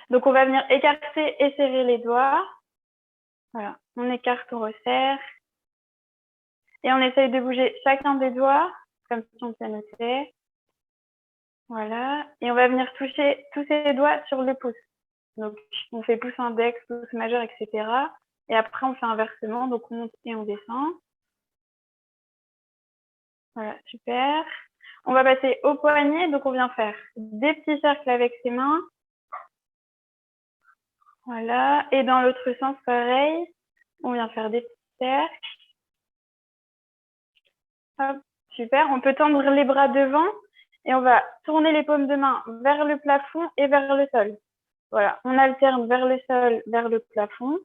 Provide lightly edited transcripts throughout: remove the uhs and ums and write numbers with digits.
Donc, on va venir écarter et serrer les doigts. Voilà, on écarte, on resserre. Et on essaye de bouger chacun des doigts, comme si on pianotait. Voilà. Et on va venir toucher tous ces doigts sur le pouce. Donc, on fait pouce index, pouce majeur, etc. Et après, on fait inversement. Donc, on monte et on descend. Voilà, super. On va passer au poignet. Donc, on vient faire des petits cercles avec ses mains. Voilà. Et dans l'autre sens, pareil. On vient faire des petits cercles. Hop, super. On peut tendre les bras devant et on va tourner les paumes de main vers le plafond et vers le sol. Voilà, on alterne vers le sol, vers le plafond.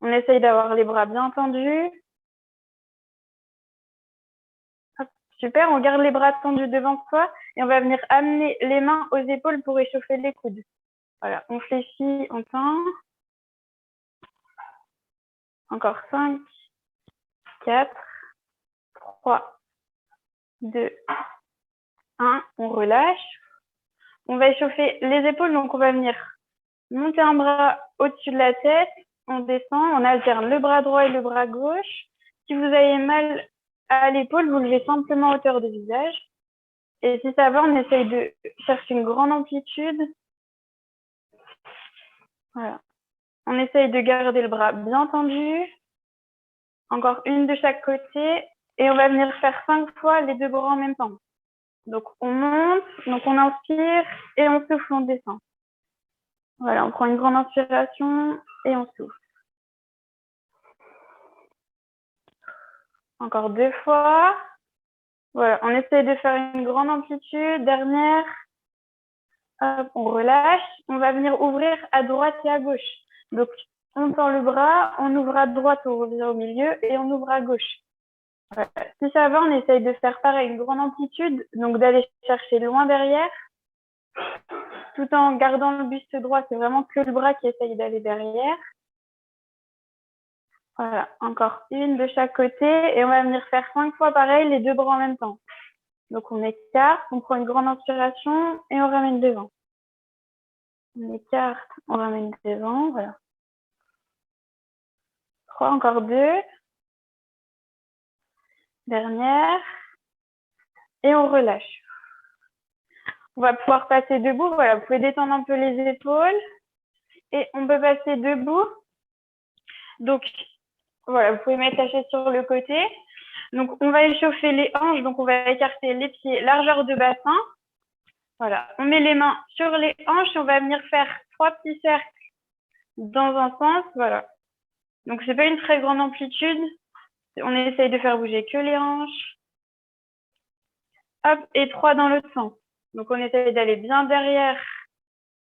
On essaye d'avoir les bras bien tendus. Hop, super, on garde les bras tendus devant soi et on va venir amener les mains aux épaules pour échauffer les coudes. Voilà, on fléchit, on tend. Encore 5, 4, 3, 2, 1. On relâche. On va échauffer les épaules, donc on va venir monter un bras au-dessus de la tête. On descend, on alterne le bras droit et le bras gauche. Si vous avez mal à l'épaule, vous levez simplement à hauteur de visage. Et si ça va, on essaye de chercher une grande amplitude. Voilà. On essaye de garder le bras bien tendu. Encore une de chaque côté. Et on va venir faire 5 fois les deux bras en même temps. Donc, on monte, donc on inspire et on souffle, on descend. Voilà, on prend une grande inspiration et on souffle. Encore 2 fois. Voilà, on essaye de faire une grande amplitude. Dernière. Hop, on relâche. On va venir ouvrir à droite et à gauche. Donc, on tend le bras, on ouvre à droite, on revient au milieu et on ouvre à gauche. Voilà. Si ça va, on essaye de faire pareil, une grande amplitude, donc d'aller chercher loin derrière, tout en gardant le buste droit. C'est vraiment que le bras qui essaye d'aller derrière. Voilà, encore une de chaque côté et on va venir faire 5 fois pareil, les deux bras en même temps. Donc, on écarte, on prend une grande inspiration et on ramène devant. On écarte, on ramène devant, voilà. 3, encore 2. Dernière. Et on relâche. On va pouvoir passer debout. Voilà, vous pouvez détendre un peu les épaules. Et on peut passer debout. Donc, voilà, vous pouvez mettre la chaise sur le côté. Donc, on va échauffer les hanches. Donc, on va écarter les pieds, largeur de bassin. Voilà, on met les mains sur les hanches et on va venir faire 3 petits cercles dans un sens. Voilà. Donc, c'est pas une très grande amplitude. On essaye de faire bouger que les hanches. Hop, et 3 dans l'autre sens. Donc, on essaye d'aller bien derrière,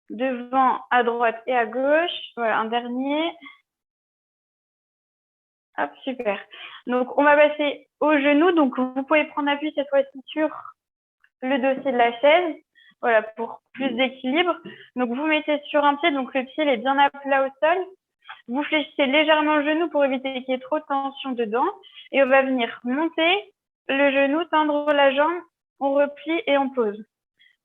devant, à droite et à gauche. Voilà, un dernier. Hop, super. Donc, on va passer au genou. Donc, vous pouvez prendre appui cette fois-ci sur le dossier de la chaise. Voilà, pour plus d'équilibre. Donc, vous mettez sur un pied. Donc, le pied est bien à plat au sol. Vous fléchissez légèrement le genou pour éviter qu'il y ait trop de tension dedans. Et on va venir monter le genou, tendre la jambe. On replie et on pose.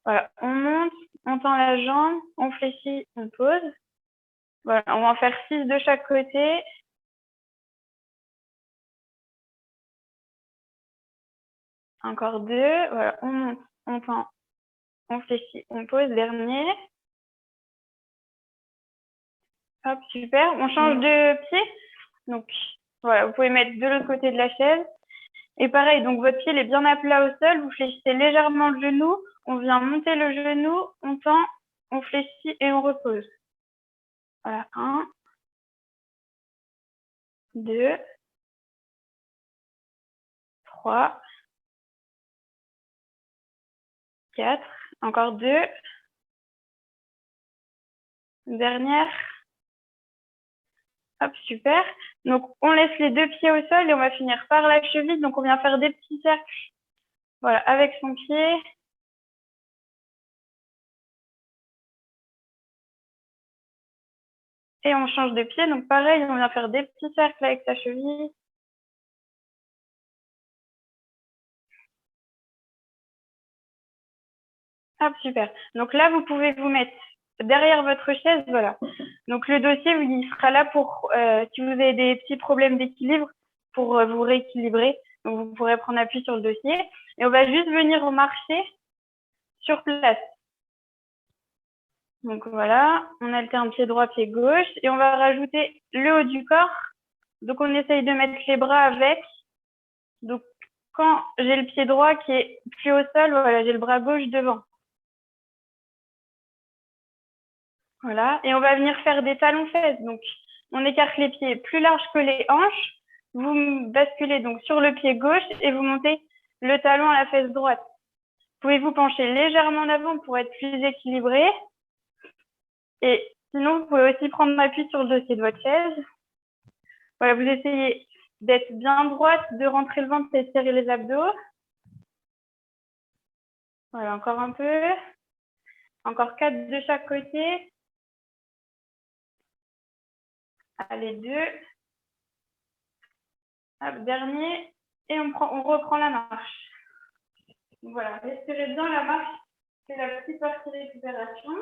Voilà, on monte, on tend la jambe, on fléchit, on pose. Voilà, on va en faire 6 de chaque côté. Encore 2. Voilà, on monte, on tend, on fléchit, on pose. Dernier. Hop, super. On change de pied. Donc, voilà, vous pouvez mettre de l'autre côté de la chaise. Et pareil, donc votre pied est bien à plat au sol. Vous fléchissez légèrement le genou. On vient monter le genou, on tend, on fléchit et on repose. Voilà, 1, 2, 3, 4. Encore 2. Dernière. Hop, super. Donc, on laisse les 2 pieds au sol et on va finir par la cheville. Donc, on vient faire des petits cercles. Voilà, avec son pied. Et on change de pied. Donc, pareil, on vient faire des petits cercles avec sa cheville. Hop, super. Donc là, vous pouvez vous mettre derrière votre chaise, voilà. Donc le dossier, il sera là pour, si vous avez des petits problèmes d'équilibre, pour vous rééquilibrer. Donc vous pourrez prendre appui sur le dossier. Et on va juste venir marcher sur place. Donc voilà, on alterne pied droit, pied gauche. Et on va rajouter le haut du corps. Donc on essaye de mettre les bras avec. Donc quand j'ai le pied droit qui est plus au sol, voilà, j'ai le bras gauche devant. Voilà, et on va venir faire des talons-fesses. Donc, on écarte les pieds plus larges que les hanches. Vous basculez donc sur le pied gauche et vous montez le talon à la fesse droite. Pouvez vous pencher légèrement en avant pour être plus équilibré. Et sinon, vous pouvez aussi prendre appui sur le dossier de votre chaise. Voilà, vous essayez d'être bien droite, de rentrer le ventre et serrer les abdos. Voilà, encore un peu. Encore 4 de chaque côté. Allez, 2. Hop, dernier. Et on reprend la marche. Donc voilà, respirez bien la marche. C'est la petite partie récupération.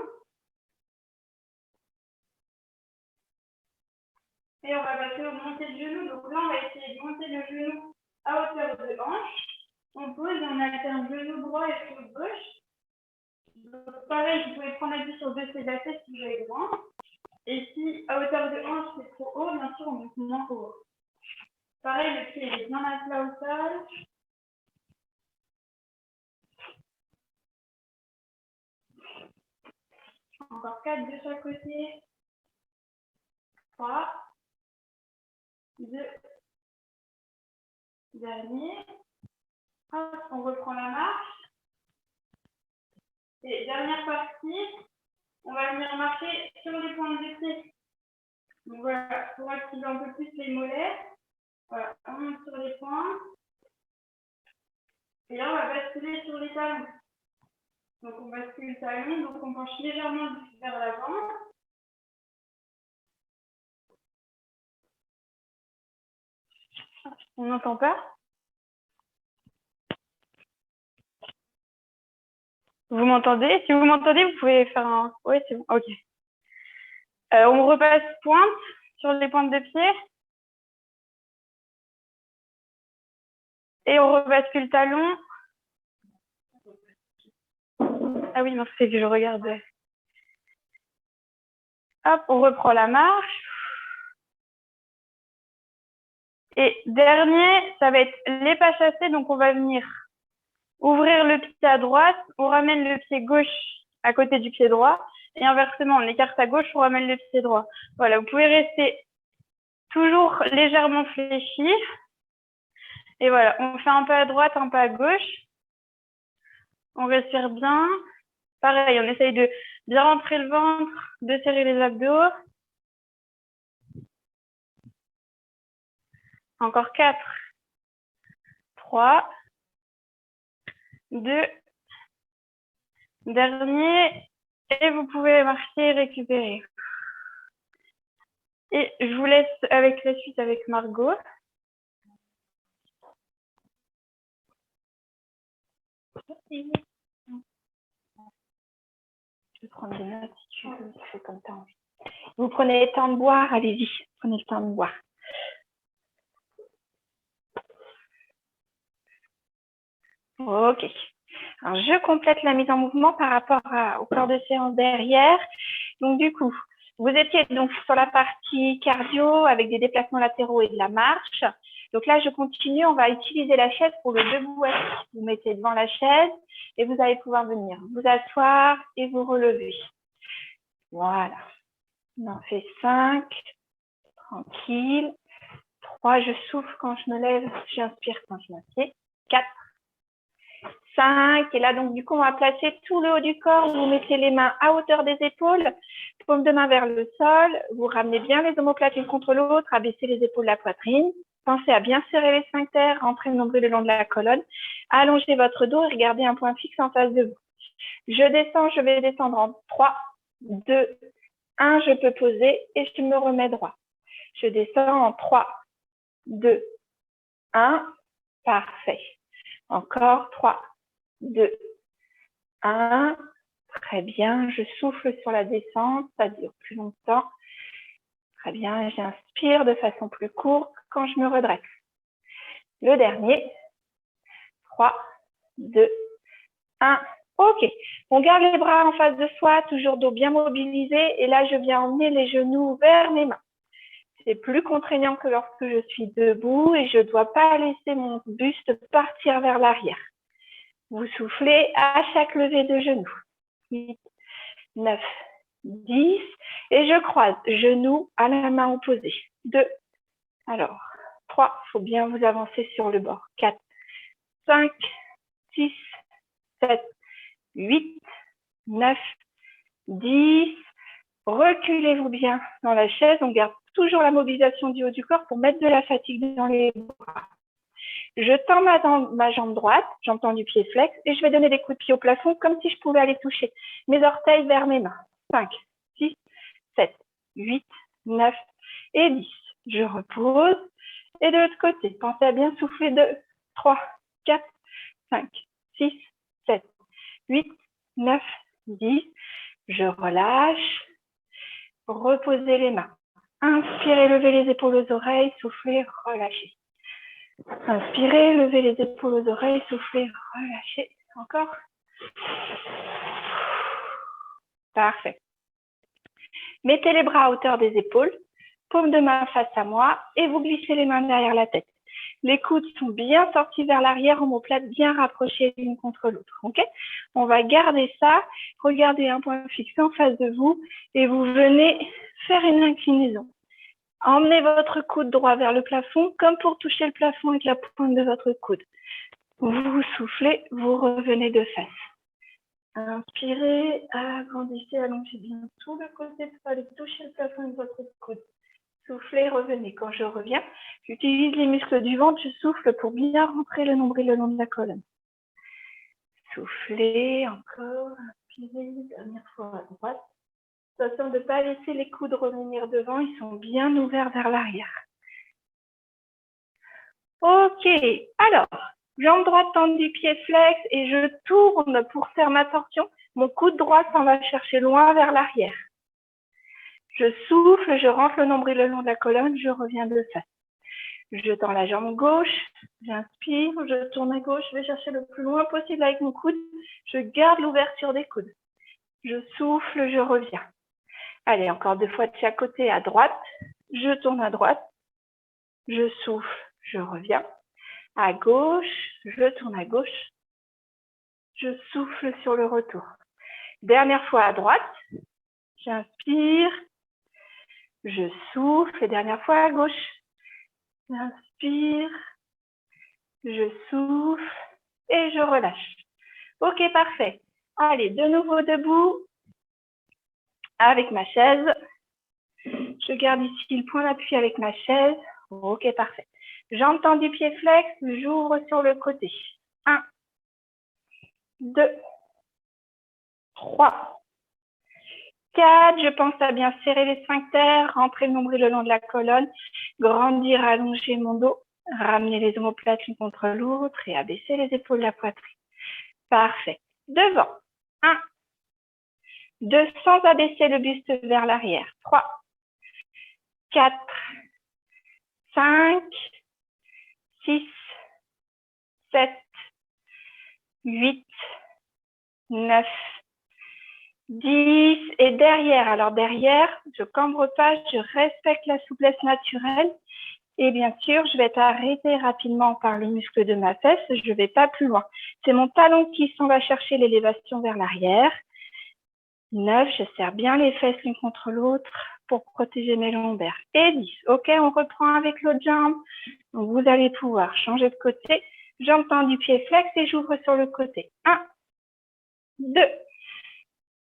Et on va passer au montée de genou. Donc là, on va essayer de monter le genou à hauteur de hanche. On pose et on alterne genou droit et genou gauche. Donc pareil, vous pouvez prendre appui sur le dossier de la tête si vous avez droit. Et si à hauteur de hanche, c'est trop haut, bien sûr, on monte moins haut. Pareil, le pied est bien à plat au sol. Encore 4 de chaque côté. 3. 2. Dernier. Hop, on reprend la marche. Et dernière partie, on va venir marcher sur les pointes de pied. Donc voilà, pour activer un peu plus les mollets. Voilà, on monte sur les points. Et là, on va basculer sur les talons. Donc on bascule le talon, donc on penche légèrement vers l'avant. On n'entend pas? Vous m'entendez? Si vous m'entendez, vous pouvez faire un... Oui, c'est bon. Ok. On repasse pointe sur les pointes de pied. Et on rebascule talon. Ah oui, non, c'est que je regarde. Hop, on reprend la marche. Et dernier, ça va être les pas chassés. Donc, on va venir ouvrir le pied à droite. On ramène le pied gauche à côté du pied droit. Et inversement, on écarte à gauche, on ramène le pied droit. Voilà, vous pouvez rester toujours légèrement fléchi. Et voilà, on fait un pas à droite, un pas à gauche. On respire bien. Pareil, on essaye de bien rentrer le ventre, de serrer les abdos. Encore 4, 3, 2, dernier. Et vous pouvez marcher et récupérer. Et je vous laisse avec la suite avec Margot. Je vais prendre des notes si tu veux, c'est comme tu as envie. Vous prenez le temps de boire, allez-y, prenez le temps de boire. Ok. Alors, je complète la mise en mouvement par rapport au corps de séance derrière. Donc, du coup, vous étiez donc sur la partie cardio avec des déplacements latéraux et de la marche. Donc là, je continue. On va utiliser la chaise pour le debout assis. Vous mettez devant la chaise et vous allez pouvoir venir vous asseoir et vous relever. Voilà. On en fait 5. Tranquille. 3, je souffle quand je me lève. J'inspire quand je m'assieds. 4. 5. Et là, donc, du coup, on va placer tout le haut du corps. Vous mettez les mains à hauteur des épaules, paume de main vers le sol. Vous ramenez bien les omoplates l'une contre l'autre, abaissez les épaules de la poitrine. Pensez à bien serrer les sphincters, rentrer le nombril le long de la colonne. Allongez votre dos et regardez un point fixe en face de vous. Je descends, je vais descendre en 3, 2, 1. Je peux poser et je me remets droit. Je descends en 3, 2, 1. Parfait. Encore 3, 2, 1. Très bien, je souffle sur la descente, ça dure plus longtemps. Très bien, j'inspire de façon plus courte quand je me redresse. Le dernier. 3, 2, 1. Ok, on garde les bras en face de soi, toujours dos bien mobilisé. Et là, je viens emmener les genoux vers mes mains. C'est plus contraignant que lorsque je suis debout et je ne dois pas laisser mon buste partir vers l'arrière. Vous soufflez à chaque levée de genoux. 8, 9, 10. Et je croise genoux à la main opposée. 2. Alors, 3. Il faut bien vous avancer sur le bord. 4, 5, 6, 7, 8, 9, 10. Reculez-vous bien dans la chaise. On garde toujours la mobilisation du haut du corps pour mettre de la fatigue dans les bras. Je tends ma jambe droite, j'entends du pied flex et je vais donner des coups de pied au plafond comme si je pouvais aller toucher mes orteils vers mes mains. 5, 6, 7, 8, 9 et 10. Je repose. Et de l'autre côté, pensez à bien souffler 2, 3, 4, 5, 6, 7, 8, 9, 10. Je relâche. Reposez les mains. Inspirez, levez les épaules aux oreilles, soufflez, relâchez. Inspirez, levez les épaules aux oreilles, soufflez, relâchez. Encore. Parfait. Mettez les bras à hauteur des épaules, paume de main face à moi et vous glissez les mains derrière la tête. Les coudes sont bien sortis vers l'arrière, omoplates bien rapprochées l'une contre l'autre. Okay, on va garder ça. Regardez un point fixe en face de vous et vous venez faire une inclinaison. Emmenez votre coude droit vers le plafond comme pour toucher le plafond avec la pointe de votre coude. Vous soufflez, vous revenez de face. Inspirez, agrandissez, allongez bien tout le côté pour aller toucher le plafond avec votre coude. Soufflez, revenez. Quand je reviens, j'utilise les muscles du ventre, je souffle pour bien rentrer le nombril le long de la colonne. Soufflez, encore, inspirez, dernière fois à droite. Attention de ne pas laisser les coudes revenir devant, ils sont bien ouverts vers l'arrière. Ok, alors, jambe droite tendue, pied flex et je tourne pour faire ma torsion. Mon coude droit s'en va chercher loin vers l'arrière. Je souffle, je rentre le nombril le long de la colonne, je reviens de face. Je tends la jambe gauche, j'inspire, je tourne à gauche, je vais chercher le plus loin possible avec mon coude. Je garde l'ouverture des coudes. Je souffle, je reviens. Allez, encore 2 fois de chaque côté à droite. Je tourne à droite. Je souffle, je reviens. À gauche, je tourne à gauche. Je souffle sur le retour. Dernière fois à droite. J'inspire. Je souffle. Et dernière fois à gauche. J'inspire. Je souffle. Et je relâche. Ok, parfait. Allez, de nouveau debout. Avec ma chaise. Je garde ici le point d'appui avec ma chaise. Ok, parfait. Jambes tendues, pied flex. J'ouvre sur le côté. 1, 2, 3, 4. Je pense à bien serrer les sphincters, rentrer le nombril le long de la colonne, grandir, allonger mon dos, ramener les omoplates l'une contre l'autre et abaisser les épaules de la poitrine. Parfait. Devant. 1, 2, sans abaisser le buste vers l'arrière. 3, 4, 5, 6, 7, 8, 9, 10 et derrière. Alors derrière, je cambre pas, je respecte la souplesse naturelle et bien sûr, je vais être arrêtée rapidement par le muscle de ma fesse. Je ne vais pas plus loin. C'est mon talon qui s'en va chercher l'élévation vers l'arrière. 9, je serre bien les fesses l'une contre l'autre pour protéger mes lombaires. Et 10. Ok, on reprend avec l'autre jambe. Donc, vous allez pouvoir changer de côté. Jambe tendue, pied flex et j'ouvre sur le côté. 1, 2,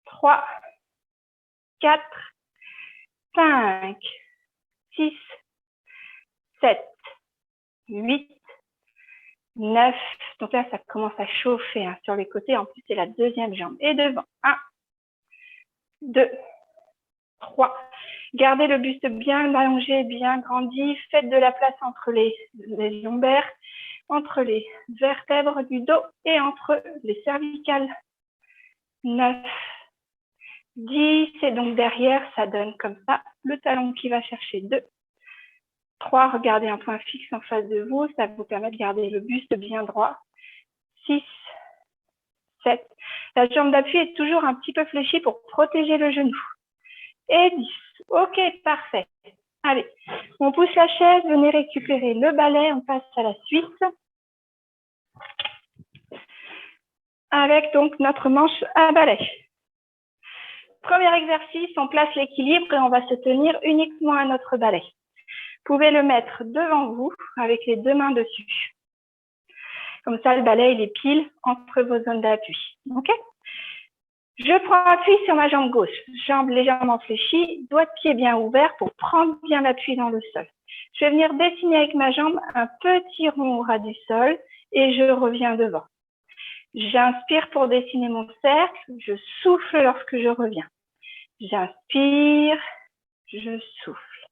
3, 4, 5, 6, 7, 8, 9. Donc là, ça commence à chauffer sur les côtés. En plus, c'est la deuxième jambe. Et devant. 1, 2, 3. Gardez le buste bien allongé, bien grandi. Faites de la place entre les lombaires, entre les vertèbres du dos et entre les cervicales. 9, 10. Et donc derrière, ça donne comme ça le talon qui va chercher 2. 3, regardez un point fixe en face de vous. Ça vous permet de garder le buste bien droit. 6, 7. La jambe d'appui est toujours un petit peu fléchie pour protéger le genou. Et 10. Ok, parfait. Allez, on pousse la chaise, venez récupérer le balai, on passe à la suite. Avec donc notre manche à balai. Premier exercice, on place l'équilibre et on va se tenir uniquement à notre balai. Vous pouvez le mettre devant vous avec les 2 mains dessus. Comme ça, le balai il est pile entre vos zones d'appui. Ok ? Je prends appui sur ma jambe gauche, jambe légèrement fléchie, doigt de pied bien ouvert pour prendre bien l'appui dans le sol. Je vais venir dessiner avec ma jambe un petit rond au ras du sol et je reviens devant. J'inspire pour dessiner mon cercle, je souffle lorsque je reviens. J'inspire, je souffle.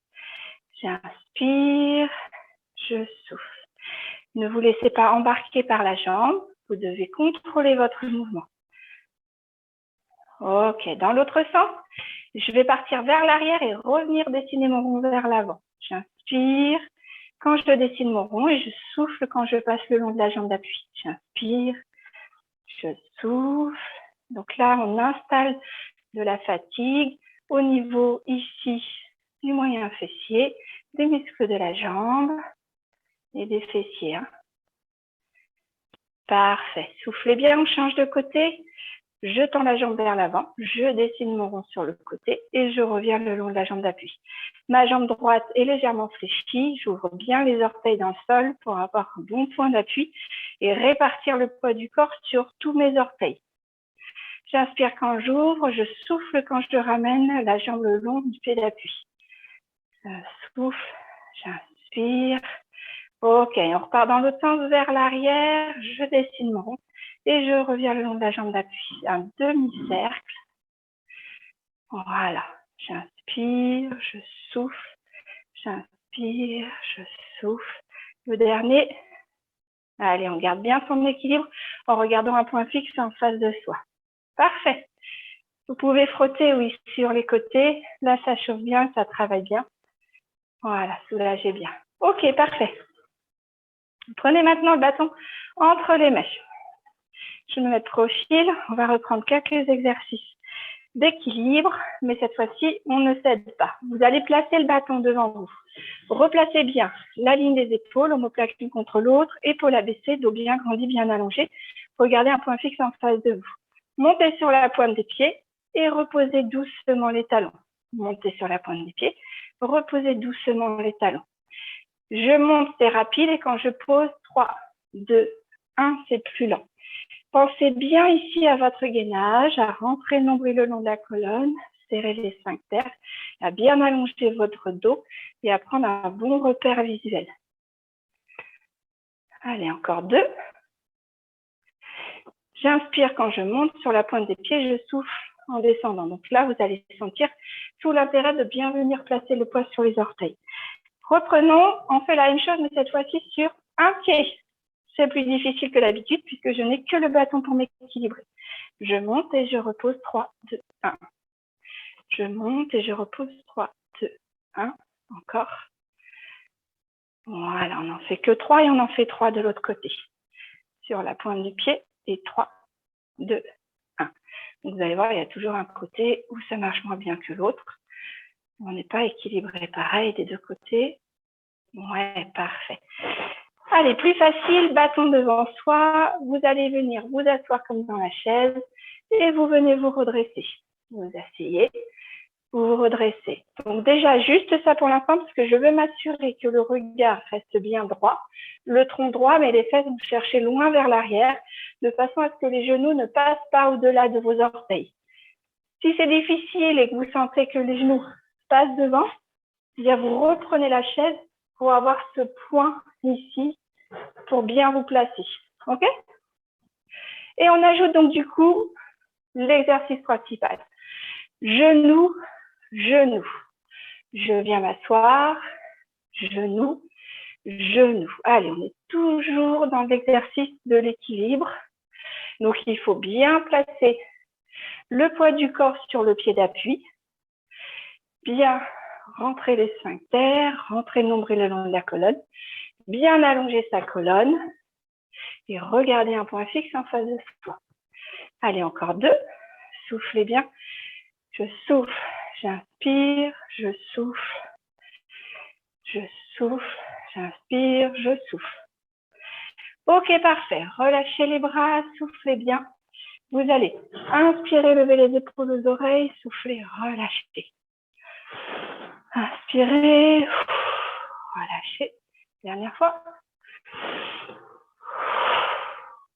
J'inspire, je souffle. Ne vous laissez pas embarquer par la jambe, vous devez contrôler votre mouvement. Ok, dans l'autre sens, je vais partir vers l'arrière et revenir dessiner mon rond vers l'avant. J'inspire quand je dessine mon rond et je souffle quand je passe le long de la jambe d'appui. J'inspire, je souffle. Donc là, on installe de la fatigue au niveau ici du moyen fessier, des muscles de la jambe et des fessiers. Parfait. Soufflez bien, on change de côté. Je tends la jambe vers l'avant, je dessine mon rond sur le côté et je reviens le long de la jambe d'appui. Ma jambe droite est légèrement fléchie, j'ouvre bien les orteils dans le sol pour avoir un bon point d'appui et répartir le poids du corps sur tous mes orteils. J'inspire quand j'ouvre, je souffle quand je ramène la jambe le long du pied d'appui. Je souffle, j'inspire. Ok, on repart dans l'autre sens vers l'arrière, je dessine mon rond. Et je reviens le long de la jambe d'appui, un demi-cercle. Voilà, j'inspire, je souffle, j'inspire, je souffle. Le dernier, allez, on garde bien son équilibre en regardant un point fixe en face de soi. Parfait. Vous pouvez frotter, oui, sur les côtés. Là, ça chauffe bien, ça travaille bien. Voilà, soulagez bien. Ok, parfait. Prenez maintenant le bâton entre les mains. Je vais me mettre profil. On va reprendre quelques exercices d'équilibre, mais cette fois-ci, on ne cède pas. Vous allez placer le bâton devant vous. Replacez bien la ligne des épaules, omoplate l'une contre l'autre, épaules abaissées, dos bien grandi, bien allongé. Regardez un point fixe en face de vous. Montez sur la pointe des pieds et reposez doucement les talons. Montez sur la pointe des pieds, reposez doucement les talons. Je monte, c'est rapide, et quand je pose, 3, 2, 1, c'est plus lent. Pensez bien ici à votre gainage, à rentrer le nombril le long de la colonne, serrer les sphincters, à bien allonger votre dos et à prendre un bon repère visuel. Allez, encore 2. J'inspire quand je monte sur la pointe des pieds, je souffle en descendant. Donc là, vous allez sentir tout l'intérêt de bien venir placer le poids sur les orteils. Reprenons, on fait la même chose, mais cette fois-ci sur un pied. C'est plus difficile que d'habitude puisque je n'ai que le bâton pour m'équilibrer. Je monte et je repose 3, 2, 1. Je monte et je repose 3, 2, 1. Encore. Voilà, on n'en fait que 3 et on en fait 3 de l'autre côté. Sur la pointe du pied et 3, 2, 1. Donc vous allez voir, il y a toujours un côté où ça marche moins bien que l'autre. On n'est pas équilibré pareil des deux côtés. Ouais, parfait. Allez, plus facile, bâton devant soi. Vous allez venir vous asseoir comme dans la chaise et vous venez vous redresser. Vous asseyez, vous vous redressez. Donc déjà, juste ça pour l'instant, parce que je veux m'assurer que le regard reste bien droit, le tronc droit, mais les fesses, vous cherchez loin vers l'arrière, de façon à ce que les genoux ne passent pas au-delà de vos orteils. Si c'est difficile et que vous sentez que les genoux passent devant, bien vous reprenez la chaise pour avoir ce point ici, pour bien vous placer. OK? Et on ajoute donc du coup l'exercice principal. Genou, genou. Je viens m'asseoir, genou, genou. Allez, on est toujours dans l'exercice de l'équilibre. Donc, il faut bien placer le poids du corps sur le pied d'appui. Bien rentrer les sphincters, rentrer le nombril le long de la colonne. Bien allonger sa colonne. Et regardez un point fixe en face de soi. Allez, encore 2. Soufflez bien. Je souffle, j'inspire, je souffle. Je souffle, j'inspire, je souffle. Ok, parfait. Relâchez les bras, soufflez bien. Vous allez inspirer, lever les épaules aux oreilles, soufflez, relâchez. Inspirez, relâchez. Dernière fois.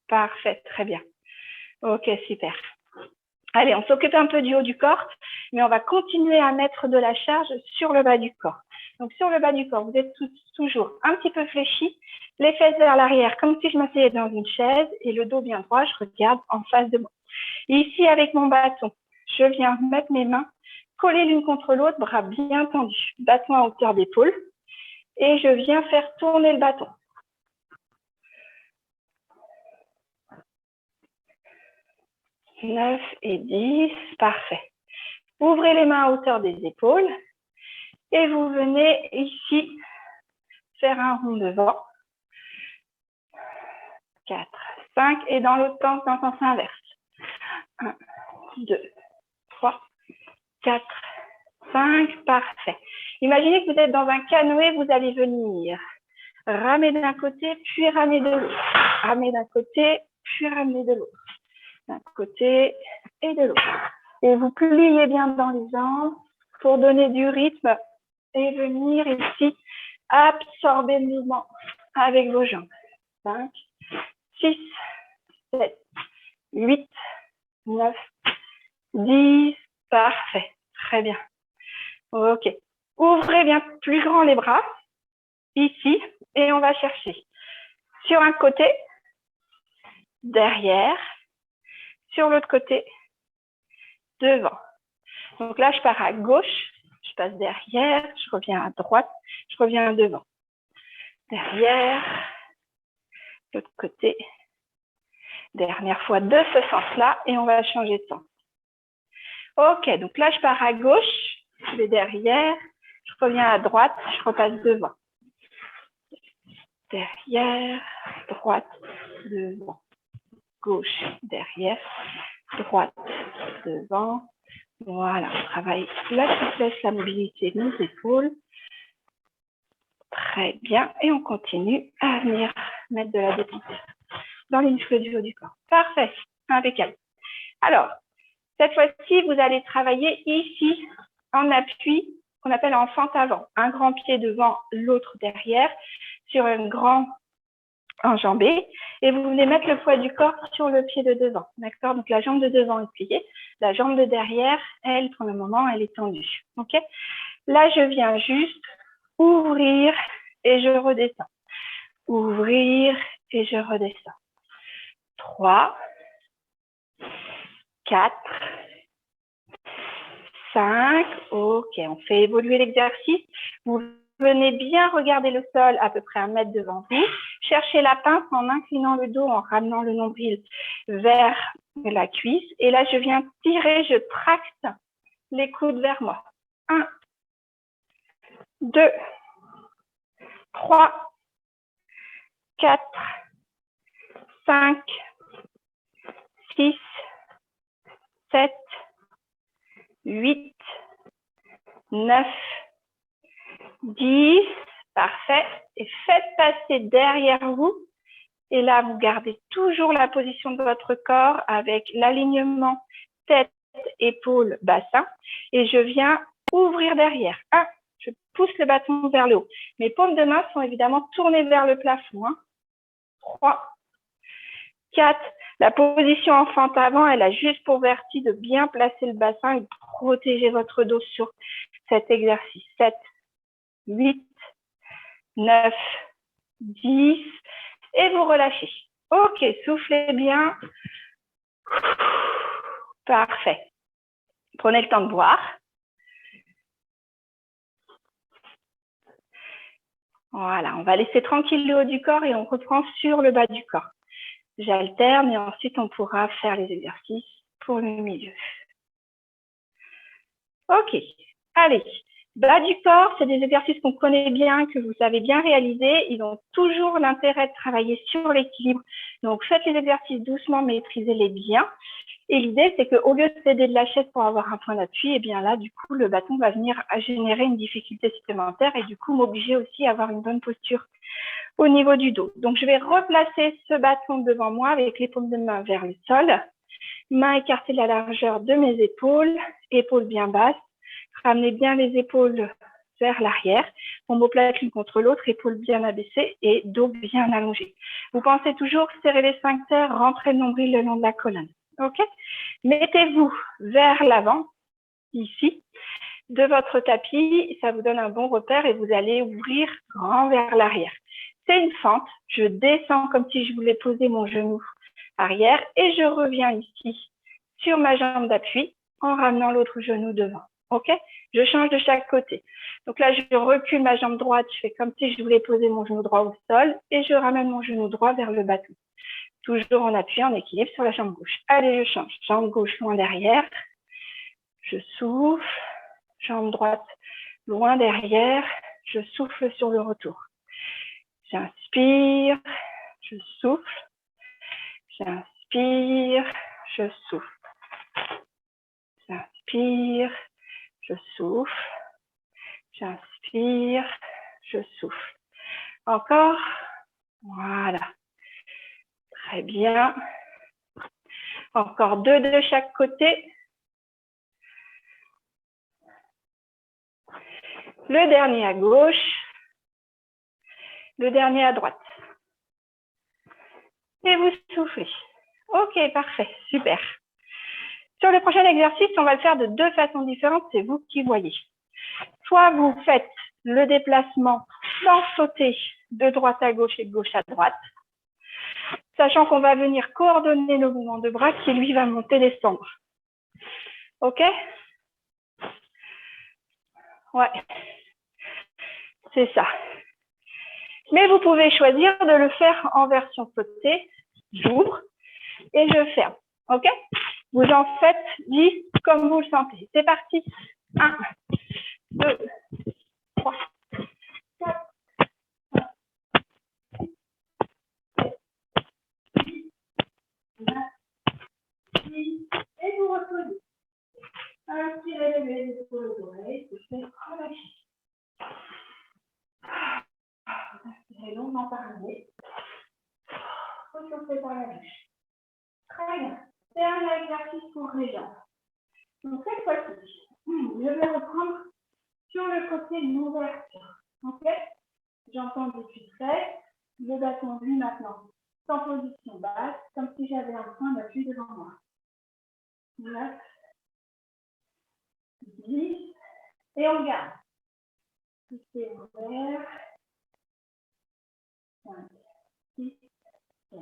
Parfait, très bien. Ok, super. Allez, on s'occupe un peu du haut du corps, mais on va continuer à mettre de la charge sur le bas du corps. Donc, sur le bas du corps, vous êtes toujours un petit peu fléchi, les fesses vers l'arrière, comme si je m'asseyais dans une chaise, et le dos bien droit, je regarde en face de moi. Ici, avec mon bâton, je viens mettre mes mains collées l'une contre l'autre, bras bien tendus, bâton à hauteur d'épaule, et je viens faire tourner le bâton. 9 et 10, parfait. Ouvrez les mains à hauteur des épaules et vous venez ici faire un rond devant. 4, 5 et dans l'autre sens, dans le sens inverse. 1, 2, 3, 4, 5, parfait. Imaginez que vous êtes dans un canoë, vous allez venir ramer d'un côté, puis ramer de l'autre. Ramer d'un côté, puis ramer de l'autre. D'un côté et de l'autre. Et vous pliez bien dans les jambes pour donner du rythme et venir ici absorber le mouvement avec vos jambes. 5, 6, 7, 8, 9, 10. Parfait. Très bien. Ok. Ouvrez bien plus grand les bras ici et on va chercher sur un côté, derrière, sur l'autre côté, devant. Donc là, je pars à gauche, je passe derrière, je reviens à droite, je reviens devant. Derrière, l'autre côté. Dernière fois de ce sens-là et on va changer de sens. Ok, donc là, je pars à gauche, je vais derrière, je reviens à droite, je repasse devant. Derrière, droite, devant. Gauche, derrière, droite, devant. Voilà, on travaille la souplesse, la mobilité de nos épaules. Très bien. Et on continue à venir mettre de la détente dans les muscles du haut du corps. Parfait. Impeccable. Alors, cette fois-ci, vous allez travailler ici en appui, qu'on appelle en fente avant. Un grand pied devant, l'autre derrière, sur un grand enjambé. Et vous venez mettre le poids du corps sur le pied de devant. D'accord? Donc, la jambe de devant est pliée. La jambe de derrière, elle, pour le moment, elle est tendue. OK? Là, je viens juste ouvrir et je redescends. Ouvrir et je redescends. 3, 4, 5. OK, on fait évoluer l'exercice. Vous venez bien regarder le sol à peu près 1 mètre devant vous. Cherchez la pince en inclinant le dos, en ramenant le nombril vers la cuisse. Et là, je viens tirer, je tracte les coudes vers moi. 1, 2, 3, 4, 5, 6, 7, 8, 9, 10. Parfait. Et faites passer derrière vous. Et là, vous gardez toujours la position de votre corps avec l'alignement tête, épaule, bassin. Et je viens ouvrir derrière. 1, je pousse le bâton vers le haut. Mes paumes de main sont évidemment tournées vers le plafond. 3, 4. La position en fente avant, elle a juste pour vertu de bien placer le bassin et de protéger votre dos sur cet exercice. 7, 8, 9, 10. Et vous relâchez. Ok, soufflez bien. Parfait. Prenez le temps de boire. Voilà, on va laisser tranquille le haut du corps et on reprend sur le bas du corps. J'alterne et ensuite on pourra faire les exercices pour le milieu. Ok, allez. Bas du corps, c'est des exercices qu'on connaît bien, que vous savez bien réaliser. Ils ont toujours l'intérêt de travailler sur l'équilibre. Donc, faites les exercices doucement, maîtrisez-les bien. Et l'idée, c'est qu'au lieu de céder de la chaise pour avoir un point d'appui, eh bien là, du coup, le bâton va venir à générer une difficulté supplémentaire et du coup, m'obliger aussi à avoir une bonne posture au niveau du dos. Donc, je vais replacer ce bâton devant moi avec les paumes de main vers le sol. Mains écartées de la largeur de mes épaules, épaules bien basses. Ramenez bien les épaules vers l'arrière. Omoplate l'une contre l'autre, épaules bien abaissées et dos bien allongé. Vous pensez toujours serrer les sphincters, rentrer le nombril le long de la colonne. Ok? Mettez-vous vers l'avant, ici, de votre tapis. Ça vous donne un bon repère et vous allez ouvrir grand vers l'arrière. C'est une fente. Je descends comme si je voulais poser mon genou arrière et je reviens ici sur ma jambe d'appui en ramenant l'autre genou devant. Ok? Je change de chaque côté. Donc là, je recule ma jambe droite, je fais comme si je voulais poser mon genou droit au sol et je ramène mon genou droit vers le bâton. Toujours en appui, en équilibre sur la jambe gauche. Allez, je change. Jambe gauche loin derrière. Je souffle. Jambe droite loin derrière. Je souffle sur le retour. J'inspire. Je souffle. J'inspire. Je souffle. J'inspire. Je souffle. J'inspire. Je souffle. Encore. Voilà. Très bien. Encore 2 de chaque côté. Le dernier à gauche. Le dernier à droite. Et vous soufflez. Ok, parfait, super. Sur le prochain exercice, on va le faire de 2 façons différentes, c'est vous qui voyez. Soit vous faites le déplacement sans sauter de droite à gauche et de gauche à droite, sachant qu'on va venir coordonner le mouvement de bras qui, lui, va monter les cendres. Ok? Ouais, c'est ça. Mais vous pouvez choisir de le faire en version sautée. J'ouvre et je ferme. Ok? Vous en faites 10 comme vous le sentez. C'est parti. 1, 2, 3, 4, 5, 6, 9, 10. Et vous reposez. Inspirez les épaules aux oreilles. Vous faites relâcher. Inspirez longuement par le nez. Ressoufflez par la bouche. Très bien. Dernier exercice pour les jambes. Donc cette fois-ci, je vais reprendre sur le côté de l'ouverture. Ok? J'entends depuis près. Le bâton lui maintenant en position basse, comme si j'avais un point d'appui devant moi. 9, 10, et on garde. Poussez ouvert. 5, 6, 7,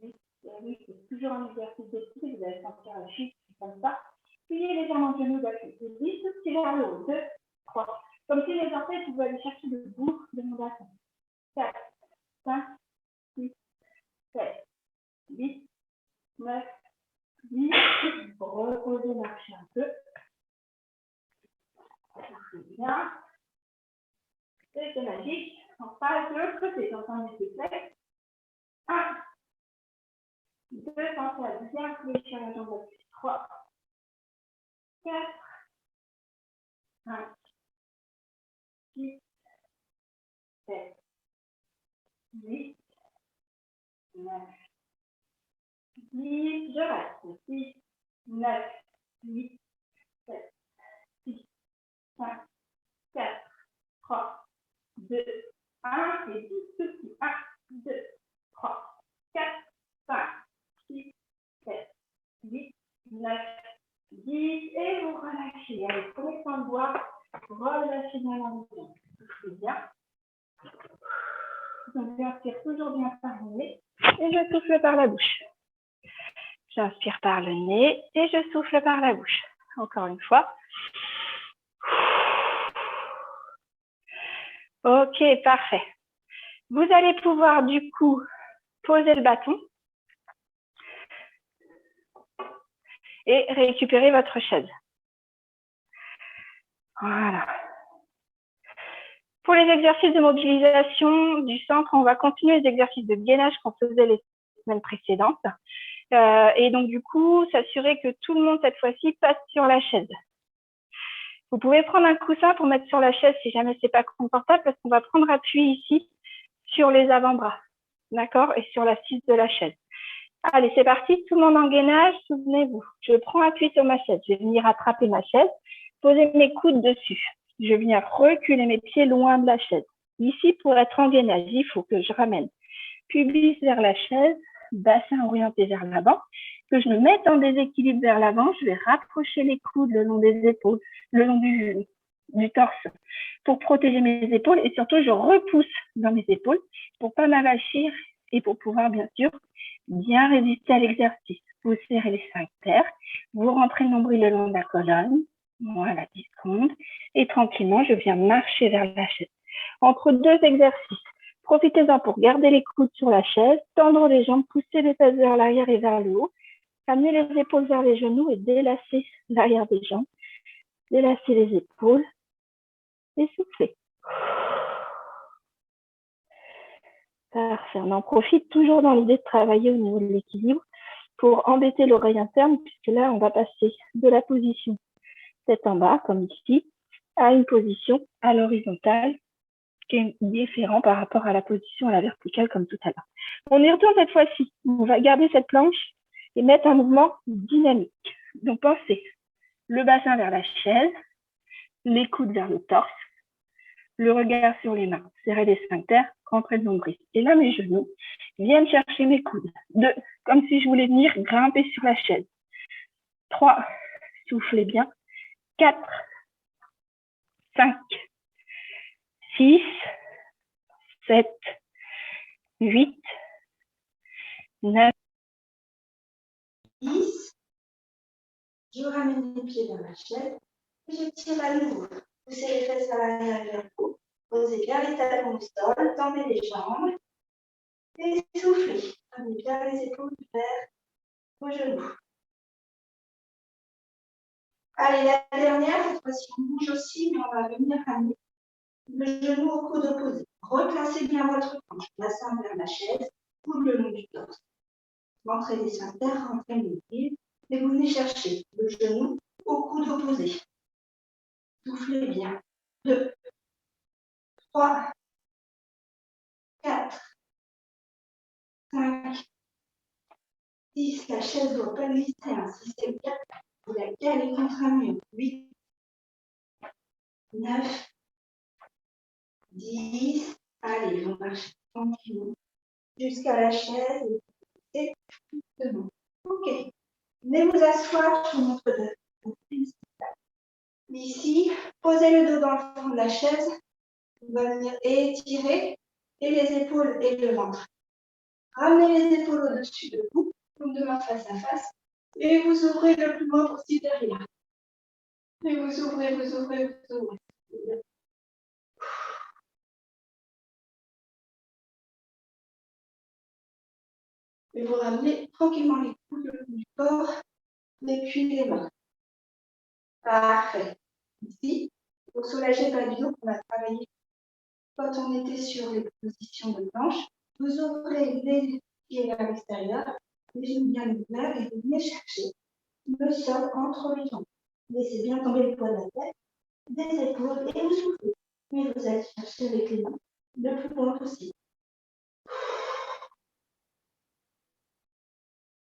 8. Et oui, c'est toujours un exercice d'équilibre. Vous allez sentir la chute comme ça. Pliez légèrement le genou d'appui. 10, tirez vers le haut. 2, 3. Comme si les orteils pouvaient aller chercher le bout de mon bâton. 4, 5, 6, 7, 8, 9, 10. Reposez, marchez un peu. C'est bien. C'est magique. On passe de l'autre côté. J'entends mes flèches. 1, 2, pensez à bien fléchir la jambe d'appui. 3, 4, 5, 6, 7, 8, 9, 10. Je reste. 6, 9, 8, 7, 6, 5, 4, 3, 2, 1. Et 10 petits. 1, 2, 3, 4, 5, 6, 7, 8, 9, 10. Et vous relâchez. Allez, prenez soin de boire. Relâchez bien l'ambition. Soufflez bien. Donc, j'inspire toujours bien par le nez et je souffle par la bouche. J'inspire par le nez et je souffle par la bouche. Encore une fois. Ok, parfait. Vous allez pouvoir du coup poser le bâton et récupérer votre chaise. Voilà. Pour les exercices de mobilisation du centre, on va continuer les exercices de gainage qu'on faisait les semaines précédentes. Et donc, du coup, s'assurer que tout le monde, cette fois-ci, passe sur la chaise. Vous pouvez prendre un coussin pour mettre sur la chaise si jamais c'est pas confortable, parce qu'on va prendre appui ici sur les avant-bras, d'accord, et sur l'assise de la chaise. Allez, c'est parti, tout le monde en gainage, souvenez-vous. Je prends appui sur ma chaise, je vais venir attraper ma chaise, poser mes coudes dessus. Je vais venir reculer mes pieds loin de la chaise. Ici, pour être en gainage, il faut que je ramène pubis vers la chaise, bassin orienté vers l'avant, que je me mette en déséquilibre vers l'avant, je vais rapprocher les coudes le long des épaules, le long du torse, pour protéger mes épaules, et surtout, je repousse dans mes épaules pour pas m'avachir et pour pouvoir, bien sûr, bien résister à l'exercice. Vous serrez les sphincters, vous rentrez le nombril le long de la colonne, voilà, 10 secondes, et tranquillement, je viens marcher vers la chaise. Entre deux exercices, profitez-en pour garder les coudes sur la chaise, tendre les jambes, pousser les fesses vers l'arrière et vers le haut, amener les épaules vers les genoux et délasser l'arrière des jambes, délasser les épaules et souffler. Parfait. On en profite toujours dans l'idée de travailler au niveau de l'équilibre pour embêter l'oreille interne, puisque là, on va passer de la position tête en bas, comme ici, à une position à l'horizontale, qui est différent par rapport à la position à la verticale, comme tout à l'heure. On y retourne cette fois-ci. On va garder cette planche et mettre un mouvement dynamique. Donc, pensez le bassin vers la chaise, les coudes vers le torse, le regard sur les mains, serrer les sphincters, rentrer le nombril. Et là, mes genoux viennent chercher mes coudes. 2, comme si je voulais venir grimper sur la chaise. 3, soufflez bien. 4, 5, 6, 7, 8, 9, 10. Je ramène les pieds vers la chaise et je tire à nouveau. Poussez les fesses à l'arrière vers le haut. Posez bien les talons au sol, tendez les jambes et soufflez. Amenez bien les épaules vers vos genoux. Allez, la dernière, cette fois-ci, on bouge aussi, mais on va venir amener le genou au coude opposé. Replacez bien votre hanche, bassin vers la chaise, coude le long du torse. Rentrez les sphincters, rentrez les pieds et vous venez chercher le genou au coude opposé. Soufflez bien. 2, 3, 4, 5, 6. La chaise ne doit pas glisser. Si c'est le cas, vous la calez contre un mur. 8, 9, 10. Allez, on marche tranquillement jusqu'à la chaise et debout. Ok. Venez vous asseoir sur notre dos. Ici, posez le dos dans le fond de la chaise. On va venir étirer et les épaules et le ventre. Ramenez les épaules au-dessus de vous, comme deux mains face à face, et vous ouvrez le plus loin possible derrière. Et vous ouvrez, vous ouvrez, vous ouvrez. Et vous ramenez tranquillement les coudes le long du corps, et puis les mains. Parfait. Ici, pour soulager le dos qu'on a travaillé quand on était sur les positions de planche, vous ouvrez les pieds vers l'extérieur, les genoux bien ouverts, et vous venez chercher le sol entre les jambes. Laissez bien tomber les poids de la tête, des épaules, et vous soufflez. Puis vous allez chercher avec les mains le plus loin possible.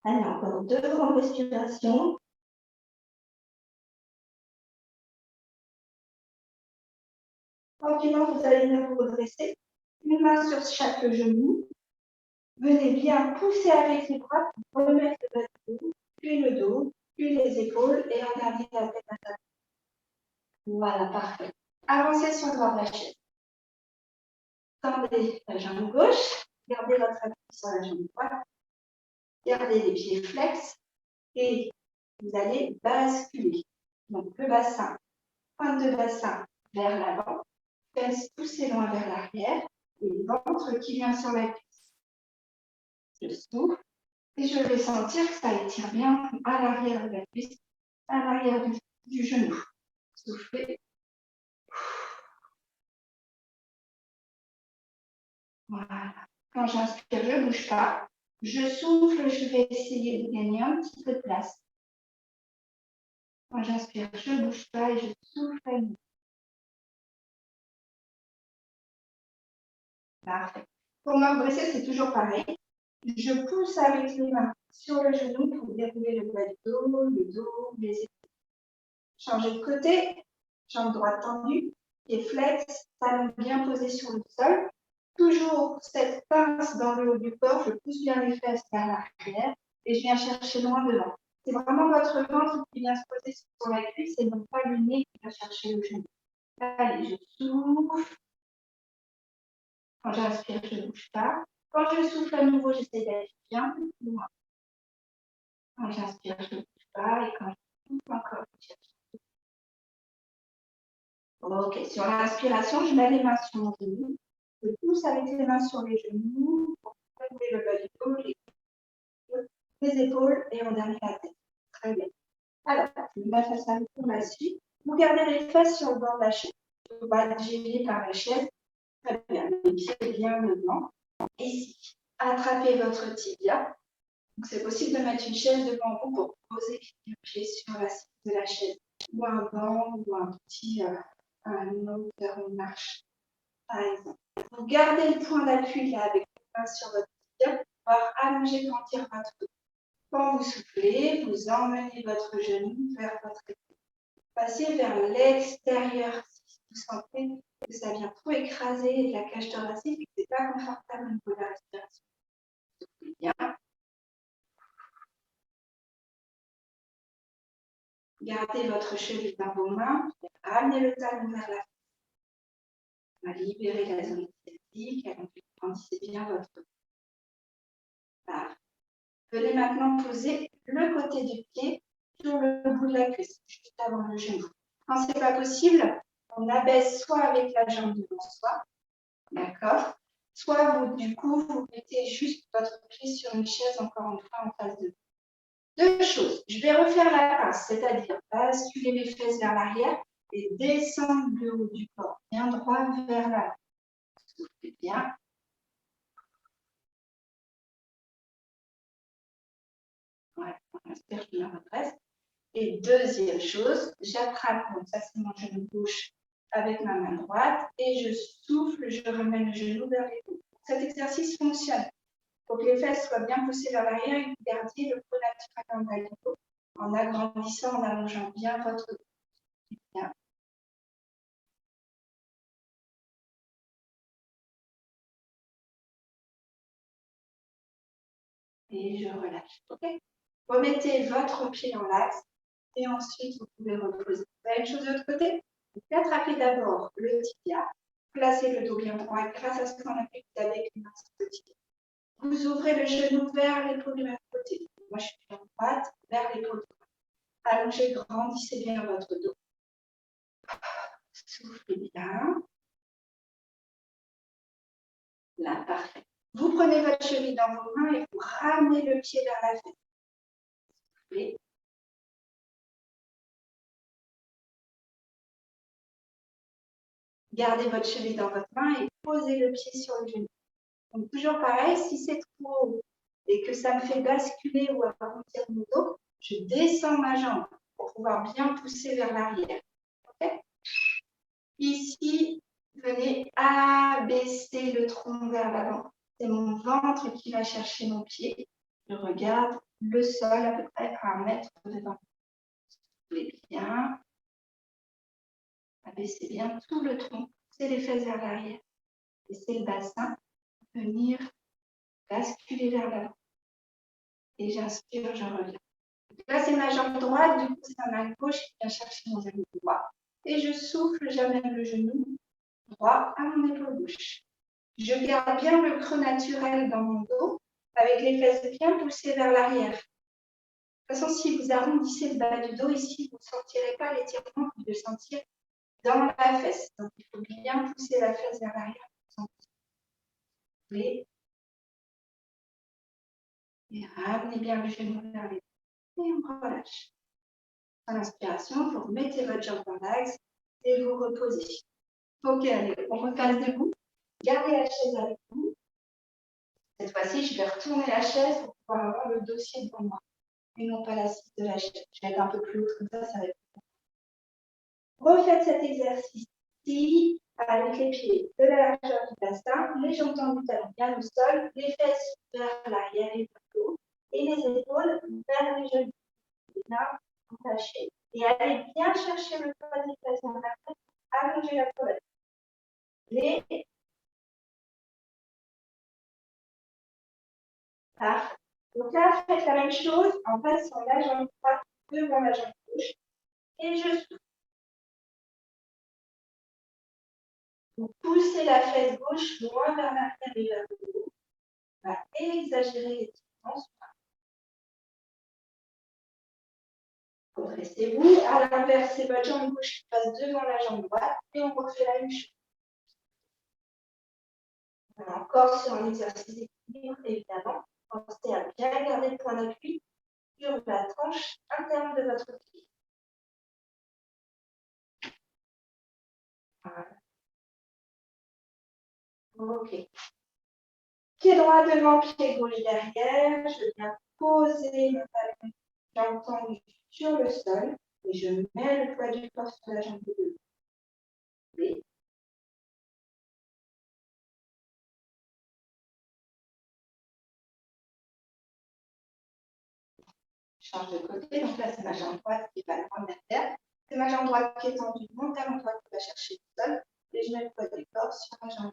Allez, encore 2 grandes respirations. Tranquillement, vous allez bien vous redresser. Une main sur chaque genou. Venez bien pousser avec les bras pour remettre le bas du dos, puis le dos, puis les épaules, et en dernier la tête à table. Voilà, parfait. Avancez sur le bord de la chaise. Tendez la jambe gauche, gardez votre appui sur la jambe droite, gardez les pieds flex et vous allez basculer. Donc le bassin, pointe de bassin vers l'avant, fesses poussées loin vers l'arrière et le ventre qui vient sur la cuisse. Je souffle et je vais sentir que ça étire bien à l'arrière de la cuisse, à l'arrière du genou. Soufflez. Voilà. Quand j'inspire, je ne bouge pas. Je souffle, je vais essayer de gagner un petit peu de place. Quand j'inspire, je ne bouge pas et je souffle. Parfait. Pour me redresser, c'est toujours pareil. Je pousse avec les mains sur le genou pour dérouler le bas du dos, le dos, les épaules. Changer de côté, jambe droite tendue, et flex, talon bien posé sur le sol. Toujours cette pince dans le haut du corps, je pousse bien les fesses vers l'arrière et je viens chercher loin devant. C'est vraiment votre ventre qui vient se poser sur la cuisse et non pas le nez qui va chercher le genou. Allez, je souffle. Quand j'inspire, je ne bouge pas. Quand je souffle à nouveau, j'essaie d'aller bien plus loin. Quand j'inspire, je ne bouge pas. Et quand je souffle encore, je cherche. Ok, sur l'inspiration, je mets les mains sur mon genou. Je pousse avec les mains sur les genoux pour lever le bas du dos, les épaules et on dernier la tête. Très bien. Alors, je vais mettre ça pour la suite. Vous gardez les fesses sur le bord de la chaise. Je ne vais pas être gêné par la chaise. Très bien. Les pieds bien devant. Ici, attrapez votre tibia. C'est possible de mettre une chaise devant vous pour poser le pied sur l'assise de la chaise. Ou un banc ou un petit hauteur, une marche, par exemple. Vous gardez le point d'appui là avec les mains sur votre tibia pour pouvoir allonger, grandir votre dos. Quand vous soufflez, vous emmenez votre genou vers votre épaule. Passez vers l'extérieur si vous sentez que ça vient trop écraser la cage thoracique et que ce n'est pas confortable au niveau de la respiration. Soufflez bien. Gardez votre cheville dans vos mains, ramenez le talon vers la face. On va libérer la zone sciatique, grandissez bien votre barre. Venez maintenant poser le côté du pied sur le bout de la cuisse, juste avant le genou. Quand ce n'est pas possible, on abaisse soit avec la jambe devant soi, d'accord, soit vous, du coup, vous mettez juste votre pied sur une chaise, encore une fois, en face de vous. Deux choses, je vais refaire la pince, c'est-à-dire basculer mes fesses vers l'arrière et descendre le haut du corps, bien droit vers l'avant. Soufflez bien. Voilà, on inspire, je me redresse. Et deuxième chose, j'attrape, donc ça c'est mon genou gauche avec ma main droite et je souffle, je remets le genou vers l'épaule. Cet exercice fonctionne. Il faut que les fesses soient bien poussées vers l'arrière et que vous gardiez le peau naturel en bas du dos en agrandissant, en allongeant bien votre dos. Bien. Et je relâche. Okay. Remettez votre pied en l'axe et ensuite vous pouvez reposer. La même chose de l'autre côté. Vous attrapez d'abord le tibia, placez le dos bien droit grâce à ce qu'on appuie avec les mains sur le tibia. Vous ouvrez le genou vers l'épaule de l'autre côté. Moi, je suis bien droite vers l'épaule droite. Allongez, grandissez bien votre dos. Soufflez bien. Là, parfait. Vous prenez votre cheville dans vos mains et vous ramenez le pied vers la fête. Soufflez. Gardez votre cheville dans votre main et posez le pied sur le genou. Donc, toujours pareil, si c'est trop haut et que ça me fait basculer ou arrondir mon dos, je descends ma jambe pour pouvoir bien pousser vers l'arrière. Okay. Ici, venez abaisser le tronc vers l'avant. C'est mon ventre qui va chercher mon pied. Je regarde le sol à peu près à 1 mètre devant. Soufflez bien. Abaissez bien tout le tronc. C'est les fesses vers l'arrière. Laissez le bassin venir basculer vers l'avant. Et j'inspire, je reviens. Là, c'est ma jambe droite, du coup, c'est ma main gauche qui vient chercher mon genou droit. Et je souffle, j'amène le genou droit à mon épaule gauche. Je garde bien le creux naturel dans mon dos, avec les fesses bien poussées vers l'arrière. De toute façon, si vous arrondissez le bas du dos ici, vous ne sentirez pas l'étirement, vous devez le sentir dans la fesse. Donc, il faut bien pousser la fesse vers l'arrière. Et ramenez bien le genou vers l'épaule. Et on relâche. À l'inspiration, vous remettez votre jambe dans l'axe et vous reposez. Ok, allez, on repasse debout. Gardez la chaise avec vous. Cette fois-ci, je vais retourner la chaise pour pouvoir avoir le dossier devant moi et non pas l'assise de la chaise. Je vais être un peu plus haute, comme ça va être bon. Refaites cet exercice-ci avec les pieds de la largeur du bassin, les jambes tendues talons bien au sol, les fesses vers l'arrière et vers le haut, et les épaules vers les genoux. Là, attachez. Et allez bien chercher le poids des fesses en arrière, allonger la colonne. Parfait. Donc là, faites la même chose en passant la jambe droite devant la jambe gauche. Et je souffle. Vous poussez la fesse gauche loin vers l'arrière et vers le haut. On va exagérer les distances. Redressez-vous. À l'inverse, c'est votre jambe gauche qui passe devant la jambe droite. Et on refait la même chose. Encore sur un exercice d'équilibre, évidemment. Pensez à bien garder le point d'appui sur la tranche interne de votre pied. Voilà. Ok. Pied droit devant, pied gauche derrière. Je viens poser ma jambe tendue sur le sol et je mets le poids du corps sur la jambe de l'autre. Je change de côté, donc là c'est ma jambe droite qui va loin derrière. C'est ma jambe droite qui est tendue, mon talon droit qui va chercher le sol et je mets le poids du corps sur ma jambe.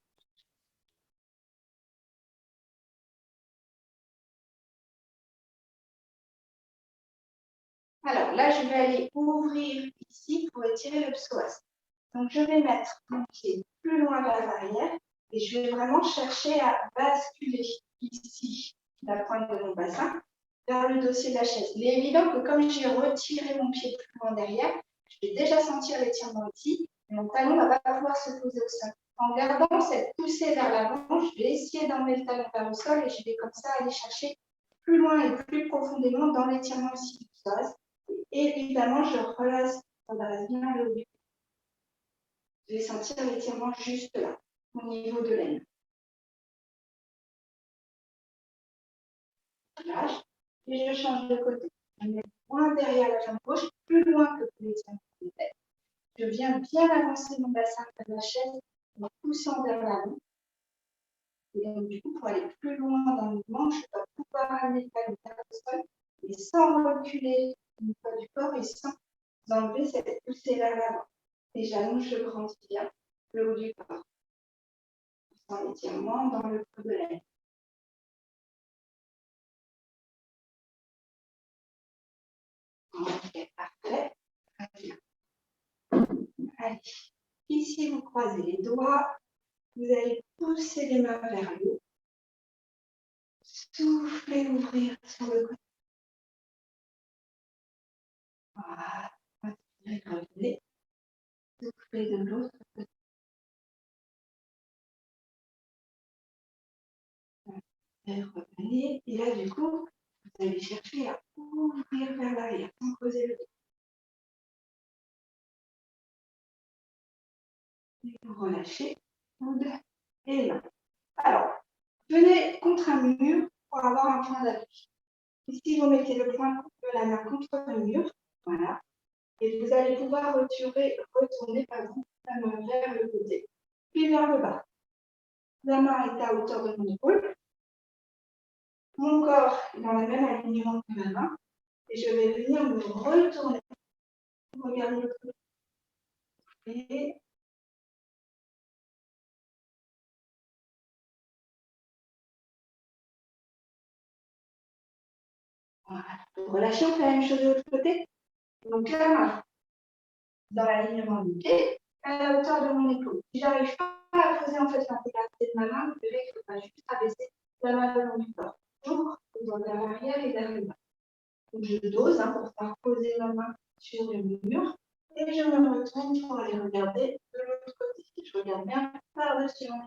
Alors là, je vais aller ouvrir ici pour étirer le psoas. Donc je vais mettre mon pied plus loin vers l'arrière et je vais vraiment chercher à basculer ici la pointe de mon bassin vers le dossier de la chaise. Il est évident que comme j'ai retiré mon pied plus loin derrière, je vais déjà sentir l'étirement ici et mon talon ne va pas pouvoir se poser au sol. En gardant cette poussée vers l'avant, je vais essayer d'emmener le talon vers le sol et je vais comme ça aller chercher plus loin et plus profondément dans l'étirement ici du psoas. Et évidemment, je relâche bien le haut du. Je vais sentir l'étirement juste là, au niveau de l'aine. Lâche. Et je change de côté. Je mets moins derrière la jambe gauche, plus loin que l'étirement des têtes. Je viens bien avancer mon bassin vers la chaise en poussant vers l'avant. Et donc, du coup, pour aller plus loin dans le mouvement, je dois pouvoir amener le talon vers le sol, et sans reculer le poids du corps et sans enlever cette poussée vers l'avant. Et j'allonge le grand tibia, le haut du corps. Sans l'étirement dans le creux de l'aine. Ok, parfait. Très bien. Allez, ici vous croisez les doigts, vous allez pousser les mains vers le haut, soufflez, ouvrir sur le côté. Voilà, revenez, soufflez de l'autre côté. Et revenez, et là du coup, vous allez chercher à ouvrir vers l'arrière sans creuser le dos. Et vous relâchez, coude et main. Alors, venez contre un mur pour avoir un point d'appui. Ici, vous mettez le point de la main contre le mur, voilà. Et vous allez pouvoir retourner par exemple, la main vers le côté, puis vers le bas. La main est à hauteur de mon épaule. Mon corps est dans le même alignement que ma main. Et je vais venir me retourner. Regardez l'autre côté. Voilà. Relâchez, on fait la même chose de l'autre côté. Donc la main dans l'alignement du pied, à la hauteur de mon épaule. Si je n'arrive pas à poser en fait l'intégralité de ma main, vous verrez qu'il faudra juste abaisser la main le long du corps. Toujours vers l'arrière et vers le bas. Donc je dose pour faire poser ma main sur le mur et je me retourne pour aller regarder de l'autre côté. Je regarde bien par-dessus mon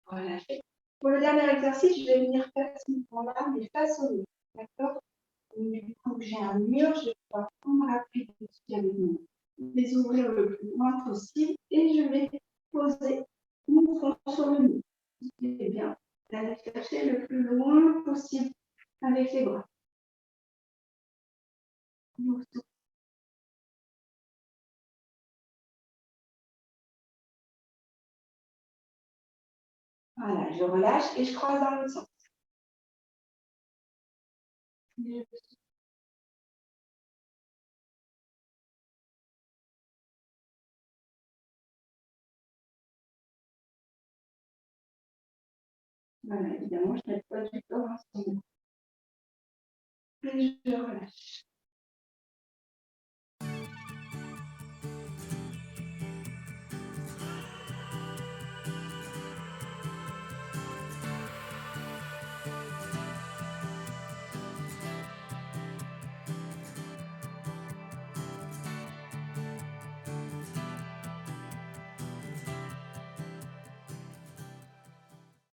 relâcher. Pour le dernier exercice, je vais venir faire ce mouvement-là, mais face au mur. D'accord? Du coup, j'ai un mur, je vais pouvoir prendre l'appui dessus avec mon les ouvrir le plus loin possible et je vais poser mon front sur le mur. Et bien, aller chercher le plus loin possible avec les bras. Voilà, je relâche et je croise dans l'autre sens. Voilà, évidemment, je n'ai pas du corps ensemble. Et je relâche.